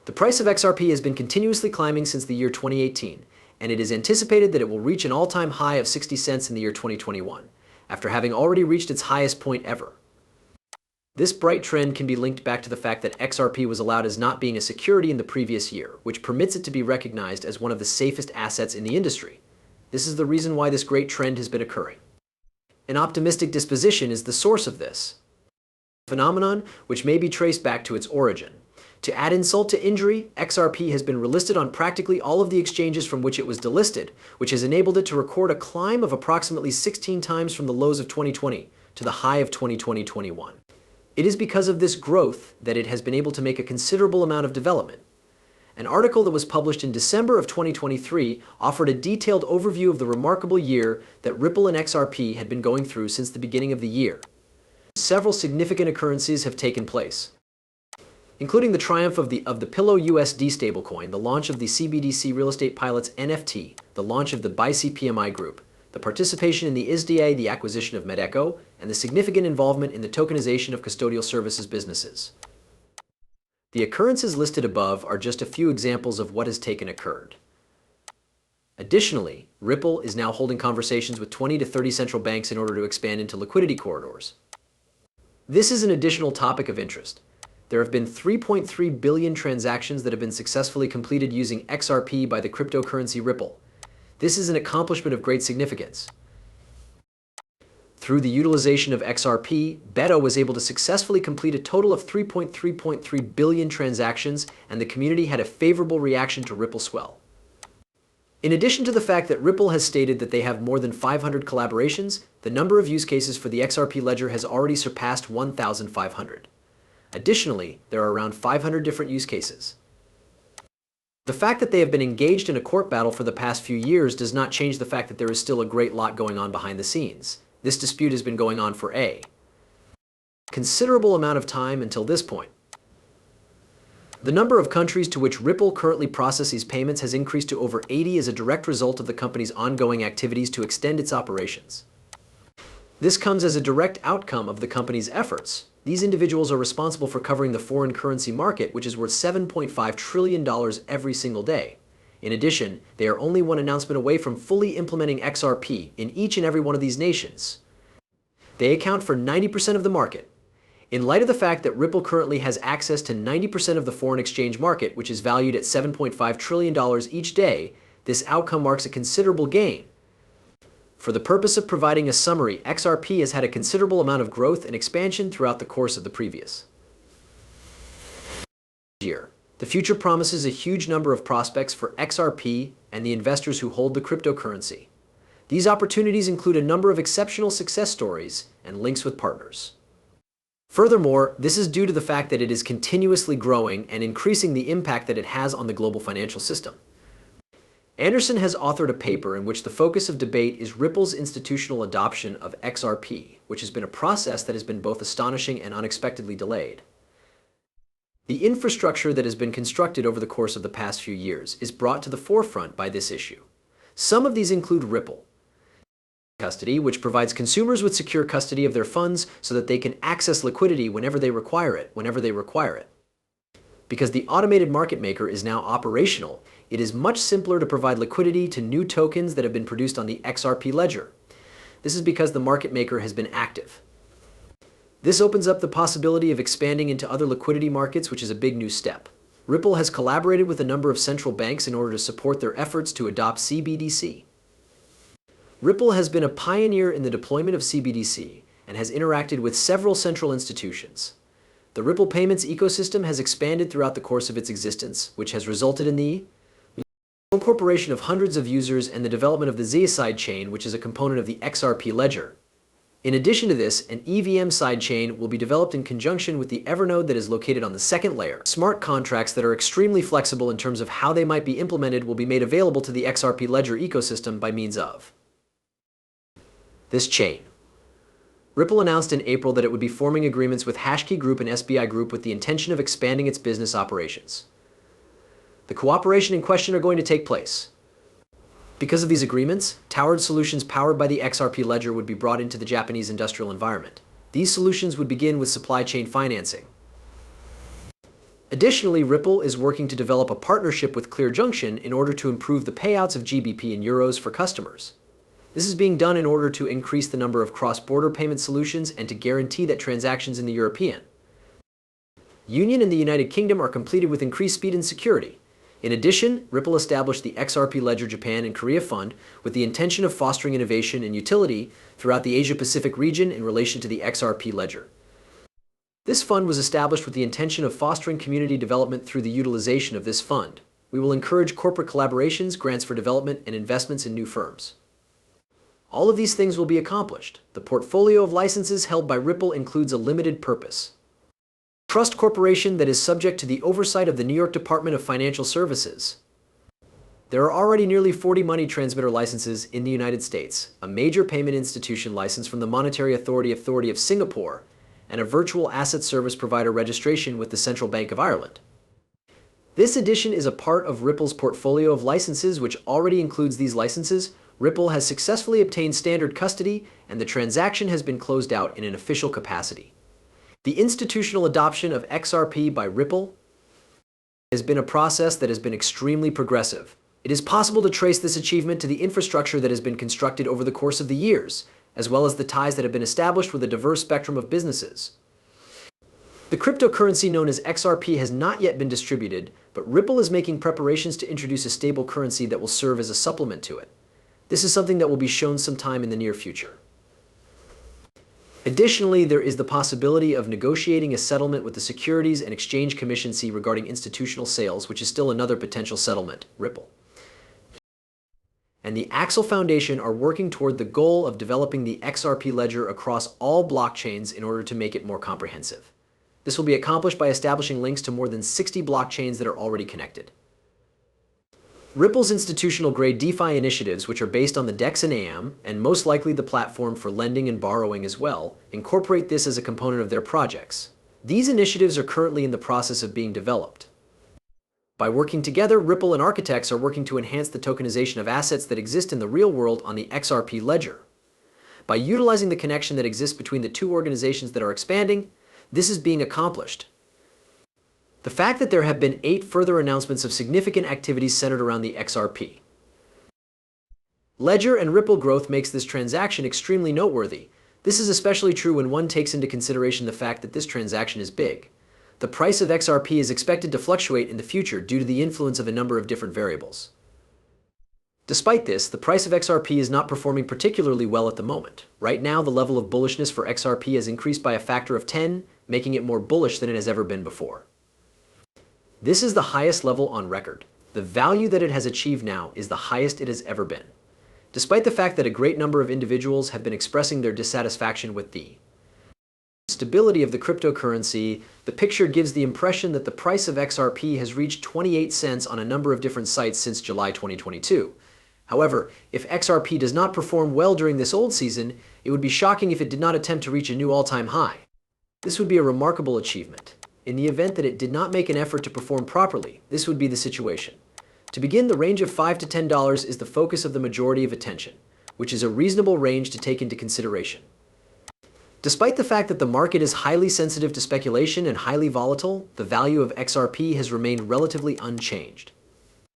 The price of XRP has been continuously climbing since the year 2018, and it is anticipated that it will reach an all-time high of 60 cents in the year 2021, after having already reached its highest point ever. This bright trend can be linked back to the fact that XRP was allowed as not being a security in the previous year, which permits it to be recognized as one of the safest assets in the industry. This is the reason why this great trend has been occurring. An optimistic disposition is the source of this phenomenon, which may be traced back to its origin. To add insult to injury, XRP has been relisted on practically all of the exchanges from which it was delisted, which has enabled it to record a climb of approximately 16 times from the lows of 2020 to the high of 2020-21. It is because of this growth that it has been able to make a considerable amount of development. An article that was published in December of 2023 offered a detailed overview of the remarkable year that Ripple and XRP had been going through since the beginning of the year. Several significant occurrences have taken place, including the triumph of the Pillow USD stablecoin, the launch of the CBDC Real Estate Pilots NFT, the launch of the BICPMI Group, the participation in the ISDA, the acquisition of Medeco, and the significant involvement in the tokenization of custodial services businesses. The occurrences listed above are just a few examples of what has occurred. Additionally, Ripple is now holding conversations with 20 to 30 central banks in order to expand into liquidity corridors. This is an additional topic of interest. There have been 3.3 billion transactions that have been successfully completed using XRP by the cryptocurrency Ripple. This is an accomplishment of great significance. Through the utilization of XRP, Beto was able to successfully complete a total of 3.3 billion transactions, and the community had a favorable reaction to Ripple swell. In addition to the fact that Ripple has stated that they have more than 500 collaborations, the number of use cases for the XRP ledger has already surpassed 1,500. Additionally, there are around 500 different use cases. The fact that they have been engaged in a court battle for the past few years does not change the fact that there is still a great lot going on behind the scenes. This dispute has been going on for a considerable amount of time until this point. The number of countries to which Ripple currently processes payments has increased to over 80 as a direct result of the company's ongoing activities to extend its operations. This comes as a direct outcome of the company's efforts. These individuals are responsible for covering the foreign currency market, which is worth $7.5 trillion every single day. In addition, they are only one announcement away from fully implementing XRP in each and every one of these nations. They account for 90% of the market. In light of the fact that Ripple currently has access to 90% of the foreign exchange market, which is valued at $7.5 trillion each day, this outcome marks a considerable gain. For the purpose of providing a summary, XRP has had a considerable amount of growth and expansion throughout the course of the previous year. The future promises a huge number of prospects for XRP and the investors who hold the cryptocurrency. These opportunities include a number of exceptional success stories and links with partners. Furthermore, this is due to the fact that it is continuously growing and increasing the impact that it has on the global financial system. Anderson has authored a paper in which the focus of debate is Ripple's institutional adoption of XRP, which has been a process that has been both astonishing and unexpectedly delayed. The infrastructure that has been constructed over the course of the past few years is brought to the forefront by this issue. Some of these include Ripple Custody, which provides consumers with secure custody of their funds so that they can access liquidity whenever they require it. Because the automated market maker is now operational, it is much simpler to provide liquidity to new tokens that have been produced on the XRP ledger. This is because the market maker has been active. This opens up the possibility of expanding into other liquidity markets, which is a big new step. Ripple has collaborated with a number of central banks in order to support their efforts to adopt CBDC. Ripple has been a pioneer in the deployment of CBDC and has interacted with several central institutions. The Ripple payments ecosystem has expanded throughout the course of its existence, which has resulted in the incorporation of hundreds of users and the development of the Xrp'S chain, which is a component of the XRP ledger. In addition to this, an EVM sidechain will be developed in conjunction with the Evernode that is located on the second layer. Smart contracts that are extremely flexible in terms of how they might be implemented will be made available to the XRP ledger ecosystem by means of this chain. Ripple announced in April that it would be forming agreements with Hashkey Group and SBI Group with the intention of expanding its business operations. The cooperation in question are going to take place. Because of these agreements, towered solutions powered by the XRP ledger would be brought into the Japanese industrial environment. These solutions would begin with supply chain financing. Additionally, Ripple is working to develop a partnership with Clear Junction in order to improve the payouts of GBP in euros for customers. This is being done in order to increase the number of cross-border payment solutions and to guarantee that transactions in the European Union and the United Kingdom are completed with increased speed and security. In addition, Ripple established the XRP Ledger Japan and Korea Fund with the intention of fostering innovation and utility throughout the Asia-Pacific region in relation to the XRP Ledger. This fund was established with the intention of fostering community development through the utilization of this fund. We will encourage corporate collaborations, grants for development, and investments in new firms. All of these things will be accomplished. The portfolio of licenses held by Ripple includes a limited purpose trust corporation that is subject to the oversight of the New York Department of Financial Services. There are already nearly 40 money transmitter licenses in the United States, a major payment institution license from the Monetary Authority of Singapore, and a virtual asset service provider registration with the Central Bank of Ireland. This addition is a part of Ripple's portfolio of licenses, which already includes these licenses. Ripple has successfully obtained standard custody, and the transaction has been closed out in an official capacity. The institutional adoption of XRP by Ripple has been a process that has been extremely progressive. It is possible to trace this achievement to the infrastructure that has been constructed over the course of the years, as well as the ties that have been established with a diverse spectrum of businesses. The cryptocurrency known as XRP has not yet been distributed, but Ripple is making preparations to introduce a stable currency that will serve as a supplement to it. This is something that will be shown sometime in the near future. Additionally, there is the possibility of negotiating a settlement with the Securities and Exchange Commission regarding institutional sales, which is still another potential settlement. Ripple and the Axel Foundation are working toward the goal of developing the XRP ledger across all blockchains in order to make it more comprehensive. This will be accomplished by establishing links to more than 60 blockchains that are already connected. Ripple's institutional-grade DeFi initiatives, which are based on the DEX and AM, and most likely the platform for lending and borrowing as well, incorporate this as a component of their projects. These initiatives are currently in the process of being developed. By working together, Ripple and architects are working to enhance the tokenization of assets that exist in the real world on the XRP ledger. By utilizing the connection that exists between the two organizations that are expanding, this is being accomplished. The fact that there have been 8 further announcements of significant activities centered around the XRP ledger and Ripple growth makes this transaction extremely noteworthy. This is especially true when one takes into consideration the fact that this transaction is big. The price of XRP is expected to fluctuate in the future due to the influence of a number of different variables. Despite this, the price of XRP is not performing particularly well at the moment. Right now, the level of bullishness for XRP has increased by a factor of 10, making it more bullish than it has ever been before. This is the highest level on record. The value that it has achieved now is the highest it has ever been. Despite the fact that a great number of individuals have been expressing their dissatisfaction with the stability of the cryptocurrency, the picture gives the impression that the price of XRP has reached 28 cents on a number of different sites since July 2022. However, if XRP does not perform well during this old season, it would be shocking if it did not attempt to reach a new all-time high. This would be a remarkable achievement. In the event that it did not make an effort to perform properly, this would be the situation. To begin, the range of $5 to $10 is the focus of the majority of attention, which is a reasonable range to take into consideration. Despite the fact that the market is highly sensitive to speculation and highly volatile, the value of XRP has remained relatively unchanged.